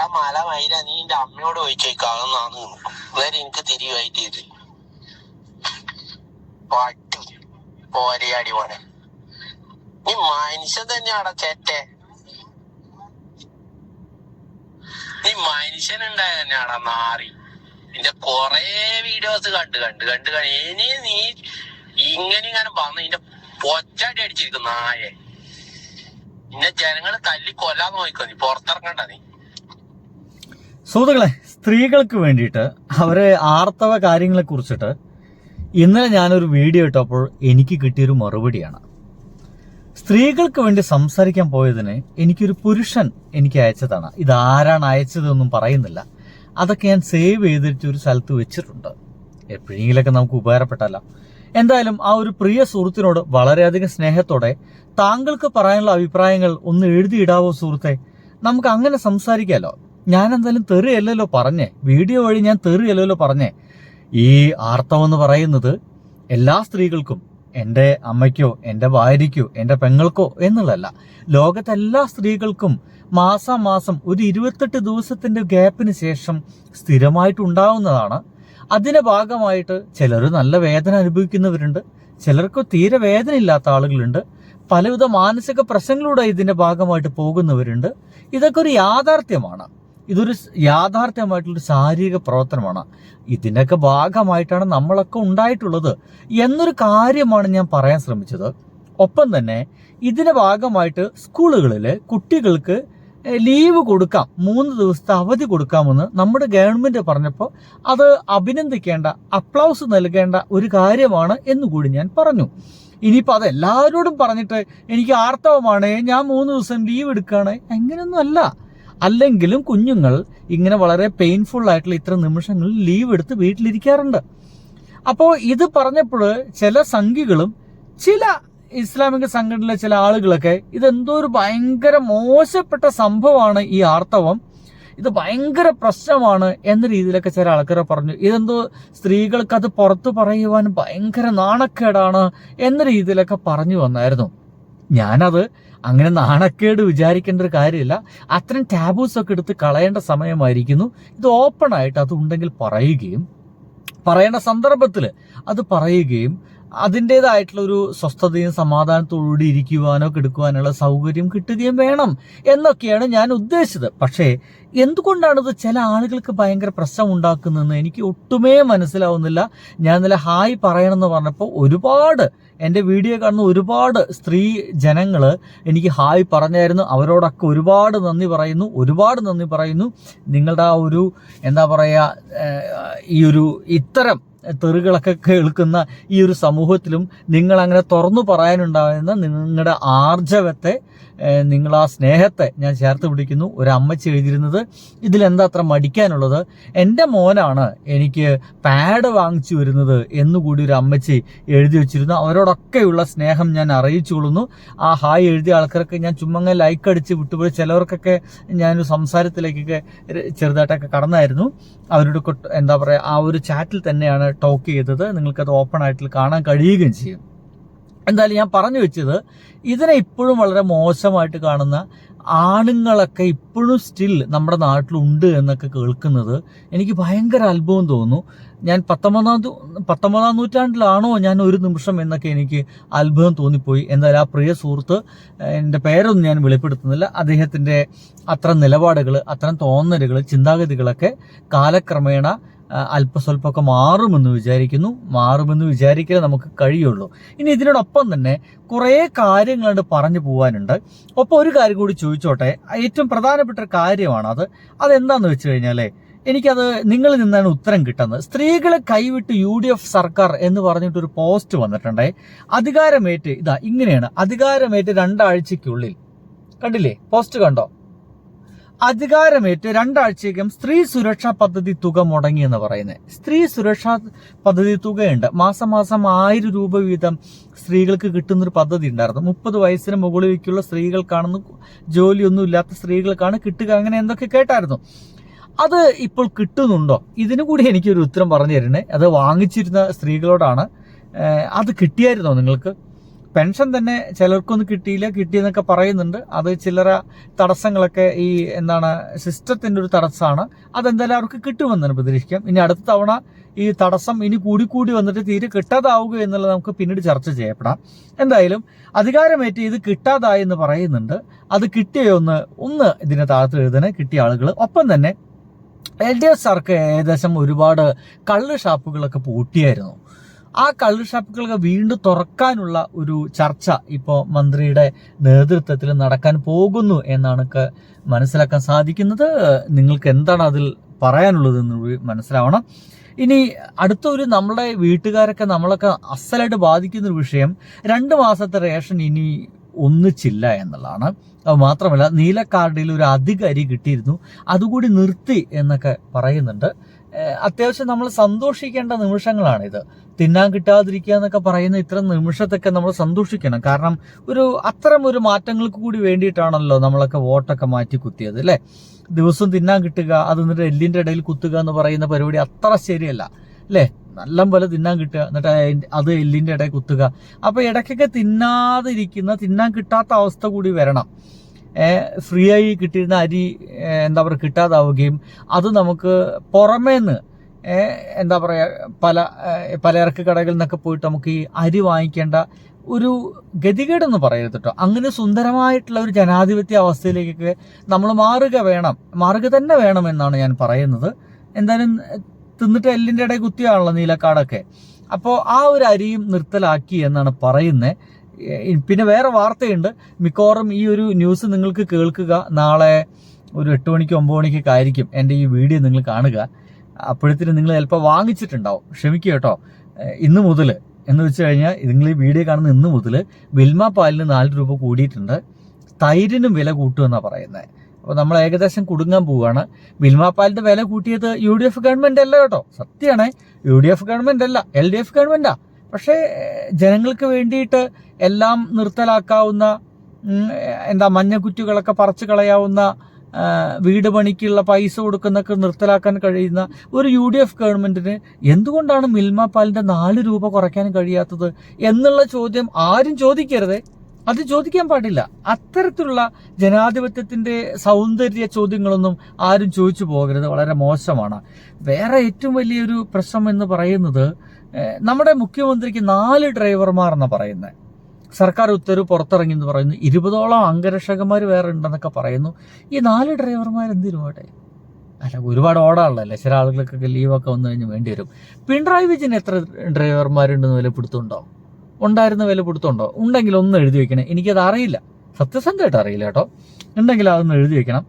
എടാ മല മൈര നീ എന്റെ അമ്മയോട് ചോദിച്ചേക്കാവുന്നാന്ന് അന്നേരം എനിക്ക് തിരിവായിട്ട് പാട്ടി പോരയാടി പോനെ നീ മനുഷ്യൻ തന്നെയാടാ ചേറ്റെ നീ മനുഷ്യനുണ്ടായ തന്നെയാടാ നാറി നിന്റെ കൊറേ വീഡിയോസ് കണ്ട് ഇനി നീ ഇങ്ങനെ വന്ന് നിന്റെ പൊച്ചാട്ടി അടിച്ചിരിക്കും നായെ നിന്നെ ജനങ്ങള് തല്ലി കൊല്ലാന്ന് നോക്കോ നീ പുറത്തിറങ്ങണ്ട നീ. സുഹൃത്തുക്കളെ, സ്ത്രീകൾക്ക് വേണ്ടിയിട്ട് അവരെ ആർത്തവ കാര്യങ്ങളെ കുറിച്ചിട്ട് ഇന്നലെ ഞാനൊരു വീഡിയോ ഇട്ടപ്പോൾ എനിക്ക് കിട്ടിയൊരു മറുപടിയാണ്. സ്ത്രീകൾക്ക് വേണ്ടി സംസാരിക്കാൻ പോയതിന് എനിക്കൊരു പുരുഷൻ എനിക്ക് അയച്ചതാണ്. ഇതാരാണ് അയച്ചതെന്നും പറയുന്നില്ല. അതൊക്കെ ഞാൻ സേവ് ചെയ്തിട്ട് ഒരു സ്ഥലത്ത് വെച്ചിട്ടുണ്ട്. എപ്പോഴെങ്കിലൊക്കെ നമുക്ക് ഉപകാരപ്പെട്ടല്ല. എന്തായാലും ആ ഒരു പ്രിയ സുഹൃത്തിനോട് വളരെയധികം സ്നേഹത്തോടെ താങ്കൾക്ക് പറയാനുള്ള അഭിപ്രായങ്ങൾ ഒന്ന് എഴുതിയിടാവോ സുഹൃത്തെ? നമുക്ക് അങ്ങനെ സംസാരിക്കാലോ. ഞാൻ എന്തായാലും തെറിയല്ലല്ലോ പറഞ്ഞേ, വീഡിയോ വഴി ഞാൻ തെറിയല്ലല്ലോ പറഞ്ഞേ. ഈ ആർത്തവം എന്ന് പറയുന്നത് എല്ലാ സ്ത്രീകൾക്കും, എൻ്റെ അമ്മയ്ക്കോ എൻ്റെ ഭാര്യയ്ക്കോ എൻ്റെ പെങ്ങൾക്കോ എന്നുള്ളതല്ല, ലോകത്തെല്ലാ സ്ത്രീകൾക്കും മാസം ഒരു 28 ദിവസത്തിന്റെ ഗ്യാപ്പിന് ശേഷം സ്ഥിരമായിട്ടുണ്ടാവുന്നതാണ്. അതിന്റെ ഭാഗമായിട്ട് ചിലർ നല്ല വേദന അനുഭവിക്കുന്നവരുണ്ട്, ചിലർക്ക് തീരെ വേദന ഇല്ലാത്ത ആളുകളുണ്ട്, പലവിധ മാനസിക പ്രശ്നങ്ങളുടെ ഇതിന്റെ ഭാഗമായിട്ട് പോകുന്നവരുണ്ട്. ഇതൊക്കെ ഒരു യാഥാർത്ഥ്യമാണ്. ഇതൊരു യാഥാർത്ഥ്യമായിട്ടുള്ളൊരു ശാരീരിക പ്രവർത്തനമാണ്. ഇതിൻ്റെയൊക്കെ ഭാഗമായിട്ടാണ് നമ്മളൊക്കെ ഉണ്ടായിട്ടുള്ളത് എന്നൊരു കാര്യമാണ് ഞാൻ പറയാൻ ശ്രമിച്ചത്. ഒപ്പം തന്നെ ഇതിന്റെ ഭാഗമായിട്ട് സ്കൂളുകളിൽ കുട്ടികൾക്ക് ലീവ് കൊടുക്കാം, 3 ദിവസത്തെ അവധി കൊടുക്കാമെന്ന് നമ്മുടെ ഗവൺമെന്റ് പറഞ്ഞപ്പോൾ അത് അഭിനന്ദിക്കേണ്ട, അപ്ലൗസ് നൽകേണ്ട ഒരു കാര്യമാണ് എന്നുകൂടി ഞാൻ പറഞ്ഞു. ഇനിയിപ്പോൾ അത് എല്ലാവരോടും പറഞ്ഞിട്ട് എനിക്ക് ആർത്തവമാണ്, ഞാൻ 3 ദിവസം ലീവ് എടുക്കുകയാണ്, അങ്ങനെയൊന്നും അല്ല. അല്ലെങ്കിലും കുഞ്ഞുങ്ങൾ ഇങ്ങനെ വളരെ പെയിൻഫുൾ ആയിട്ടുള്ള ഇത്ര നിമിഷങ്ങളിൽ ലീവ് എടുത്ത് വീട്ടിലിരിക്കാറുണ്ട്. അപ്പോൾ ഇത് പറഞ്ഞപ്പോൾ ചില സംഘികളും ചില ഇസ്ലാമിക സംഘടനയിലെ ചില ആളുകളൊക്കെ ഇതെന്തോ ഒരു ഭയങ്കര മോശപ്പെട്ട സംഭവമാണ് ഈ ആർത്തവം, ഇത് ഭയങ്കര പ്രശ്നമാണ് എന്ന രീതിയിലൊക്കെ ചില ആൾക്കാരെ പറഞ്ഞു. ഇതെന്തോ സ്ത്രീകൾക്ക് അത് പുറത്തു പറയുവാൻ ഭയങ്കര നാണക്കേടാണ് എന്ന രീതിയിലൊക്കെ പറഞ്ഞു വന്നായിരുന്നു. ഞാനത് അങ്ങനെ നാണക്കേട് വിചാരിക്കേണ്ട ഒരു കാര്യമില്ല. അത്തരം ടാബൂസ് ഒക്കെ എടുത്ത് കളയേണ്ട സമയമായിരിക്കുന്നു. ഇത് ഓപ്പൺ ആയിട്ട് അത് ഉണ്ടെങ്കിൽ പറയുകയും പറയേണ്ട സന്ദർഭത്തിൽ അത് പറയുകയും അതിൻ്റെതായിട്ടുള്ള ഒരു സ്വസ്ഥതയും സമാധാനത്തോടുകൂടി ഇരിക്കുവാനോ കിടക്കുവാനുള്ള സൗകര്യം കിട്ടുകയും വേണം എന്നൊക്കെയാണ് ഞാൻ ഉദ്ദേശിച്ചത്. പക്ഷേ എന്തുകൊണ്ടാണിത് ചില ആളുകൾക്ക് ഭയങ്കര പ്രശ്നം ഉണ്ടാക്കുന്നതെന്ന് എനിക്ക് ഒട്ടുമേ മനസ്സിലാവുന്നില്ല. ഞാൻ ഇന്നലെ ഹായ് പറയണമെന്ന് പറഞ്ഞപ്പോൾ ഒരുപാട് എൻ്റെ വീഡിയോ കാണുന്ന ഒരുപാട് സ്ത്രീ ജനങ്ങൾ എനിക്ക് ഹായ് പറഞ്ഞായിരുന്നു. അവരോടൊക്കെ ഒരുപാട് നന്ദി പറയുന്നു. നിങ്ങളുടെ ആ ഒരു എന്താ പറയുക, ഈ ഒരു ഇത്തരം തെറികളൊക്കെ കേൾക്കുന്ന ഈ ഒരു സമൂഹത്തിലും നിങ്ങൾ അങ്ങനെ തുറന്നു പറയാനുണ്ടാകുന്ന നിങ്ങളുടെ ആർജവത്തെ, നിങ്ങൾ ആ സ്നേഹത്തെ ഞാൻ ചേർത്ത് പിടിക്കുന്നു. ഒരു അമ്മച്ചി എഴുതിയിരുന്നത്, ഇതിലെന്താ അത്ര മടിക്കാനുള്ളത്, എൻ്റെ മോനാണ് എനിക്ക് പാഡ് വാങ്ങിച്ചു വരുന്നത് എന്നുകൂടി ഒരു അമ്മച്ചി എഴുതി വെച്ചിരുന്നു. അവരോടൊക്കെയുള്ള സ്നേഹം ഞാൻ അറിയിച്ചു കൊള്ളുന്നു. ആ ഹായ് എഴുതിയ ആൾക്കാരൊക്കെ ഞാൻ ചുമ്മാ ലൈക്ക് അടിച്ച് വിട്ടുപോയി. ചിലവർക്കൊക്കെ ഞാൻ സംസാരത്തിലേക്കൊക്കെ ചെറുതായിട്ടൊക്കെ കടന്നായിരുന്നു. അവരോട് എന്താ പറയുക, ആ ഒരു ചാറ്റിൽ തന്നെയാണ് ടോക്ക് ചെയ്തത്. നിങ്ങൾക്കത് ഓപ്പൺ ആയിട്ട് കാണാൻ കഴിയുകയും ചെയ്യും. എന്തായാലും ഞാൻ പറഞ്ഞു വെച്ചത്, ഇതിനെ ഇപ്പോഴും വളരെ മോശമായിട്ട് കാണുന്ന ആണുങ്ങളൊക്കെ ഇപ്പോഴും സ്റ്റിൽ നമ്മുടെ നാട്ടിലുണ്ട് എന്നൊക്കെ കേൾക്കുന്നത് എനിക്ക് ഭയങ്കര അത്ഭുതം തോന്നുന്നു. ഞാൻ 19-ാം നൂറ്റാണ്ടിലാണോ ഞാൻ ഒരു നിമിഷം എന്നൊക്കെ എനിക്ക് അത്ഭുതം തോന്നിപ്പോയി. എന്തായാലും ആ പ്രിയ സുഹൃത്ത്, എൻ്റെ പേരൊന്നും ഞാൻ വെളിപ്പെടുത്തുന്നില്ല, അദ്ദേഹത്തിൻ്റെ അത്തരം നിലപാടുകൾ, അത്തരം തോന്നലുകൾ, ചിന്താഗതികളൊക്കെ കാലക്രമേണ അല്പസ്വല്പമൊക്കെ മാറുമെന്ന് വിചാരിക്കലേ നമുക്ക് കഴിയുള്ളൂ. ഇനി ഇതിനോടൊപ്പം തന്നെ കുറേ കാര്യങ്ങളുണ്ട് പറഞ്ഞു പോകാനുണ്ട്. ഒപ്പം ഒരു കാര്യം കൂടി ചോദിച്ചോട്ടെ, ഏറ്റവും പ്രധാനപ്പെട്ട ഒരു കാര്യമാണ് അതെന്താന്ന് വെച്ച് കഴിഞ്ഞാലേ, എനിക്കത് നിങ്ങളിൽ നിന്നാണ് ഉത്തരം കിട്ടുന്നത്. സ്ത്രീകളെ കൈവിട്ട് UDF സർക്കാർ എന്ന് പറഞ്ഞിട്ടൊരു പോസ്റ്റ് വന്നിട്ടുണ്ടേ. അധികാരമേറ്റ് ഇങ്ങനെയാണ്, അധികാരമേറ്റ് 2 ആഴ്ചയ്ക്കുള്ളിൽ, കണ്ടില്ലേ പോസ്റ്റ് കണ്ടോ, അധികാരമേറ്റ് 2 ആഴ്ചയ്ക്കും സ്ത്രീ സുരക്ഷാ പദ്ധതി തുക മുടങ്ങി എന്ന് പറയുന്നത്. സ്ത്രീ സുരക്ഷാ പദ്ധതി തുകയുണ്ട്, മാസം 1000 രൂപ വീതം സ്ത്രീകൾക്ക് കിട്ടുന്നൊരു പദ്ധതി ഉണ്ടായിരുന്നു. 30 വയസ്സിന് മുകളിലേക്കുള്ള സ്ത്രീകൾക്കാണെന്ന്, ജോലിയൊന്നും ഇല്ലാത്ത സ്ത്രീകൾക്കാണ് കിട്ടുക, അങ്ങനെ എന്തൊക്കെ കേട്ടായിരുന്നു. അത് ഇപ്പോൾ കിട്ടുന്നുണ്ടോ? ഇതിനു കൂടി എനിക്കൊരു ഉത്തരം പറഞ്ഞു തരണേ. അത് വാങ്ങിച്ചിരുന്ന സ്ത്രീകളോടാണ്. അത് കിട്ടിയായിരുന്നോ നിങ്ങൾക്ക്? പെൻഷൻ തന്നെ ചിലർക്കൊന്നും കിട്ടിയെന്നൊക്കെ പറയുന്നുണ്ട്. അത് ചില്ലറ തടസ്സങ്ങളൊക്കെ ഈ സിസ്റ്റത്തിന്റെ ഒരു തടസ്സമാണ്. അതെന്തായാലും അവർക്ക് കിട്ടുമെന്നാണ് പ്രതീക്ഷിക്കാം. ഇനി അടുത്ത തവണ ഈ തടസ്സം ഇനി കൂടി വന്നിട്ട് തീരെ കിട്ടാതാവുക എന്നുള്ളത് നമുക്ക് പിന്നീട് ചർച്ച ചെയ്യപ്പെടാം. എന്തായാലും അധികാരമേറ്റ് ഇത് കിട്ടാതായി എന്ന് പറയുന്നുണ്ട്. അത് കിട്ടിയോ ഒന്ന് ഇതിനെ താഴത്ത് എഴുതണേ കിട്ടിയ ആളുകൾ. ഒപ്പം തന്നെ LDF സർക്കാർ ഏകദേശം ഒരുപാട് കള്ള് ഷാപ്പുകളൊക്കെ പൂട്ടിയായിരുന്നു. ആ കള്ള് ഷാപ്പുകളൊക്കെ വീണ്ടും തുറക്കാനുള്ള ഒരു ചർച്ച ഇപ്പോൾ മന്ത്രിയുടെ നേതൃത്വത്തിൽ നടക്കാൻ പോകുന്നു എന്നാണ് മനസ്സിലാക്കാൻ സാധിക്കുന്നത്. നിങ്ങൾക്ക് എന്താണ് അതിൽ പറയാനുള്ളതെന്ന് മനസ്സിലാവണം. ഇനി അടുത്തൊരു നമ്മളെ വീട്ടുകാരൊക്കെ നമ്മളൊക്കെ അസലായിട്ട് ബാധിക്കുന്ന ഒരു വിഷയം 2 മാസത്തെ റേഷൻ ഇനി ഒന്നിച്ചില്ല എന്നുള്ളതാണ്. അത് മാത്രമല്ല നീലക്കാർഡിൽ ഒരു അധിക അരി കിട്ടിയിരുന്നു, അതുകൂടി നിർത്തി എന്നൊക്കെ പറയുന്നുണ്ട്. അത്യാവശ്യം നമ്മൾ സന്തോഷിക്കേണ്ട നിമിഷങ്ങളാണിത്. തിന്നാൻ കിട്ടാതിരിക്കുക എന്നൊക്കെ പറയുന്ന ഇത്തരം നിമിഷത്തൊക്കെ നമ്മൾ സന്തോഷിക്കണം. കാരണം അത്തരം ഒരു മാറ്റങ്ങൾക്ക് കൂടി വേണ്ടിയിട്ടാണല്ലോ നമ്മളൊക്കെ വോട്ടൊക്കെ മാറ്റി കുത്തിയത് അല്ലേ. ദിവസവും തിന്നാൻ കിട്ടുക, അത് എന്നിട്ട് എല്ലിൻ്റെ ഇടയിൽ കുത്തുക എന്ന് പറയുന്ന പരിപാടി അത്ര ശരിയല്ല അല്ലേ. നല്ല പോലെ തിന്നാൻ കിട്ടുക, എന്നിട്ട് അത് എല്ലിൻ്റെ ഇടയിൽ കുത്തുക. അപ്പോൾ ഇടയ്ക്കൊക്കെ തിന്നാൻ കിട്ടാത്ത അവസ്ഥ കൂടി വരണം. ഫ്രീ ആയി കിട്ടിയിരുന്ന അരി കിട്ടാതാവുകയും അത് നമുക്ക് പുറമേന്ന് പലചരക്ക് കടകളിൽ നിന്നൊക്കെ പോയിട്ട് നമുക്ക് ഈ അരി വാങ്ങിക്കേണ്ട ഒരു ഗതികേടെന്ന് പറയരുത് കേട്ടോ. അങ്ങനെ സുന്ദരമായിട്ടുള്ള ഒരു ജനാധിപത്യ അവസ്ഥയിലേക്കൊക്കെ നമ്മൾ മാറുക തന്നെ വേണമെന്നാണ് ഞാൻ പറയുന്നത്. എന്തായാലും തിന്നിട്ട് എല്ലിൻ്റെ ഇടയിൽ കുത്തിയാണല്ലോ നീലക്കാടൊക്കെ. അപ്പോൾ ആ ഒരു അരിയും നിർത്തലാക്കി എന്നാണ് പറയുന്നത്. പിന്നെ വേറെ വാർത്തയുണ്ട്. മിക്കവാറും ഈ ഒരു ന്യൂസ് നിങ്ങൾക്ക് കേൾക്കുക നാളെ ഒരു 8 മണിക്ക് 9 മണിക്കൊക്കെ ആയിരിക്കും എൻ്റെ ഈ വീഡിയോ നിങ്ങൾ കാണുക. അപ്പോഴത്തേനും നിങ്ങൾ ചിലപ്പോൾ വാങ്ങിച്ചിട്ടുണ്ടാവും, ക്ഷമിക്കുക കേട്ടോ. ഇന്ന് മുതൽ എന്ന് വെച്ച് കഴിഞ്ഞാൽ നിങ്ങൾ ഈ വീഡിയോ കാണുന്ന ഇന്ന് മുതൽ മിൽമ പാലിന് 4 രൂപ കൂടിയിട്ടുണ്ട്. തൈരിനും വില കൂട്ടുമെന്നാണ് പറയുന്നത്. അപ്പോൾ നമ്മൾ ഏകദേശം കുടുങ്ങാൻ പോവുകയാണ്. മിൽമ പാലിൻ്റെ വില കൂട്ടിയത് UDF ഗവൺമെൻറ് അല്ല കേട്ടോ, സത്യമാണ്. UDF ഗവൺമെൻറ് അല്ല, LDF ഗവൺമെൻറ്റാ. പക്ഷേ ജനങ്ങൾക്ക് വേണ്ടിയിട്ട് എല്ലാം നിർത്തലാക്കാവുന്ന മഞ്ഞക്കുറ്റികളൊക്കെ പറിച്ചു കളയാവുന്ന വീട് പണിക്കുള്ള പൈസ കൊടുക്കുന്നൊക്കെ നിർത്തലാക്കാൻ കഴിയുന്ന ഒരു UDF ഗവൺമെന്റിന് എന്തുകൊണ്ടാണ് മിൽമ പാലിന്റെ 4 രൂപ കുറയ്ക്കാൻ കഴിയാത്തത് എന്നുള്ള ചോദ്യം ആരും ചോദിക്കരുത്. അത് ചോദിക്കാൻ പാടില്ല. അത്തരത്തിലുള്ള ജനാധിപത്യത്തിന്റെ സൗന്ദര്യ ചോദ്യങ്ങളൊന്നും ആരും ചോദിച്ചു പോകരുത്, വളരെ മോശമാണ്. വേറെ ഏറ്റവും വലിയൊരു പ്രശ്നം എന്ന് പറയുന്നത് നമ്മുടെ മുഖ്യമന്ത്രിക്ക് 4 ഡ്രൈവർമാർ എന്നാണ് പറയുന്നത്. സർക്കാർ ഉത്തരവ് പുറത്തിറങ്ങി എന്ന് പറയുന്നു. 20ഓളം അംഗരക്ഷകന്മാർ വേറെ ഉണ്ടെന്നൊക്കെ പറയുന്നു. ഈ 4 ഡ്രൈവർമാർ എന്തിനുമാട്ടെ? അല്ല, ഒരുപാട് ഓടാണല്ലേ, ചില ആളുകൾക്കൊക്കെ ലീവൊക്കെ വന്നു കഴിഞ്ഞ് വേണ്ടി വരും. പിണറായി വിജയൻ എത്ര ഡ്രൈവർമാരുണ്ടെന്ന് വിലപ്പെടുത്തുണ്ടോ? ഉണ്ടായിരുന്ന വിലപ്പെടുത്തുണ്ടോ? ഉണ്ടെങ്കിൽ ഒന്ന് എഴുതി വെക്കണേ. എനിക്കത് അറിയില്ല, സത്യസന്ധമായിട്ട് അറിയില്ല കേട്ടോ. ഉണ്ടെങ്കിൽ അതൊന്ന് എഴുതി വെക്കണം.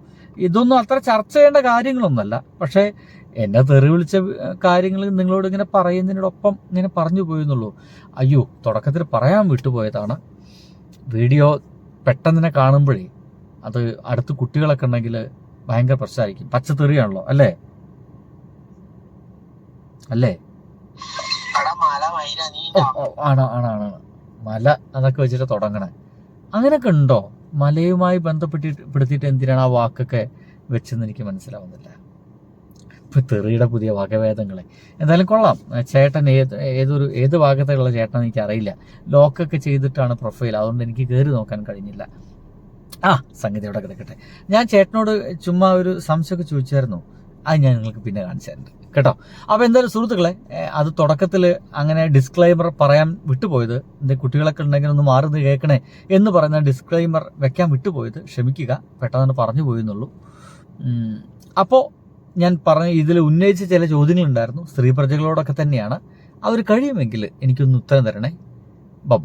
ഇതൊന്നും അത്ര ചർച്ച ചെയ്യേണ്ട കാര്യങ്ങളൊന്നുമല്ല. പക്ഷേ എന്നെ തെറി വിളിച്ച കാര്യങ്ങൾ നിങ്ങളോട് ഇങ്ങനെ പറയുന്നതിനോടൊപ്പം ഇങ്ങനെ പറഞ്ഞു പോയെന്നുള്ളൂ. അയ്യോ, തുടക്കത്തിൽ പറയാൻ വിട്ടുപോയതാണ്. വീഡിയോ പെട്ടെന്ന് കാണുമ്പോഴേ അത് അടുത്ത് കുട്ടികളൊക്കെ ഉണ്ടെങ്കിൽ ഭയങ്കര പ്രശ്നമായിരിക്കും. പച്ചത്തെറിയാണല്ലോ അല്ലേ. ആണ് മല അതൊക്കെ വെച്ചിട്ട് തുടങ്ങണേ. അങ്ങനെയൊക്കെ ഉണ്ടോ? മലയുമായി ബന്ധപ്പെടുത്തിയിട്ട് എന്തിനാണ് ആ വാക്കൊക്കെ വെച്ചെന്ന് എനിക്ക് മനസ്സിലാവുന്നില്ല. ഇപ്പം തെറിയുടെ പുതിയ വകഭേദങ്ങളെ. എന്തായാലും കൊള്ളാം. ചേട്ടൻ ഏത് ഭാഗത്തുള്ള ചേട്ടൻ എനിക്ക് അറിയില്ല. ലോക്കൊക്കെ ചെയ്തിട്ടാണ് പ്രൊഫൈൽ, അതുകൊണ്ട് എനിക്ക് കയറി നോക്കാൻ കഴിഞ്ഞില്ല. സംഗതി അവിടെ കിടക്കട്ടെ. ഞാൻ ചേട്ടനോട് ചുമ്മാ ഒരു സംശയമൊക്കെ ചോദിച്ചായിരുന്നു. അത് ഞാൻ നിങ്ങൾക്ക് പിന്നെ കാണിച്ചു തരുന്നുണ്ട് കേട്ടോ. അപ്പോൾ എന്തായാലും സുഹൃത്തുക്കളെ, അത് തുടക്കത്തിൽ അങ്ങനെ ഡിസ്ക്ലൈമർ പറയാൻ വിട്ടുപോയത്, കുട്ടികളൊക്കെ ഉണ്ടെങ്കിൽ ഒന്ന് മാറുന്നത് കേൾക്കണേ എന്ന് പറയുന്ന ഡിസ്ക്ലൈമർ വെക്കാൻ വിട്ടുപോയത് ക്ഷമിക്കുക, പെട്ടെന്ന് പറഞ്ഞു പോയെന്നുള്ളൂ. അപ്പോൾ ഞാൻ ഇതിൽ ഉന്നയിച്ച ചില ചോദ്യങ്ങളുണ്ടായിരുന്നു, സ്ത്രീ പ്രജകളോടൊക്കെ തന്നെയാണ്. അവർ കഴിയുമെങ്കിൽ എനിക്കൊന്ന് ഉത്തരം തരണേ. ബൈ.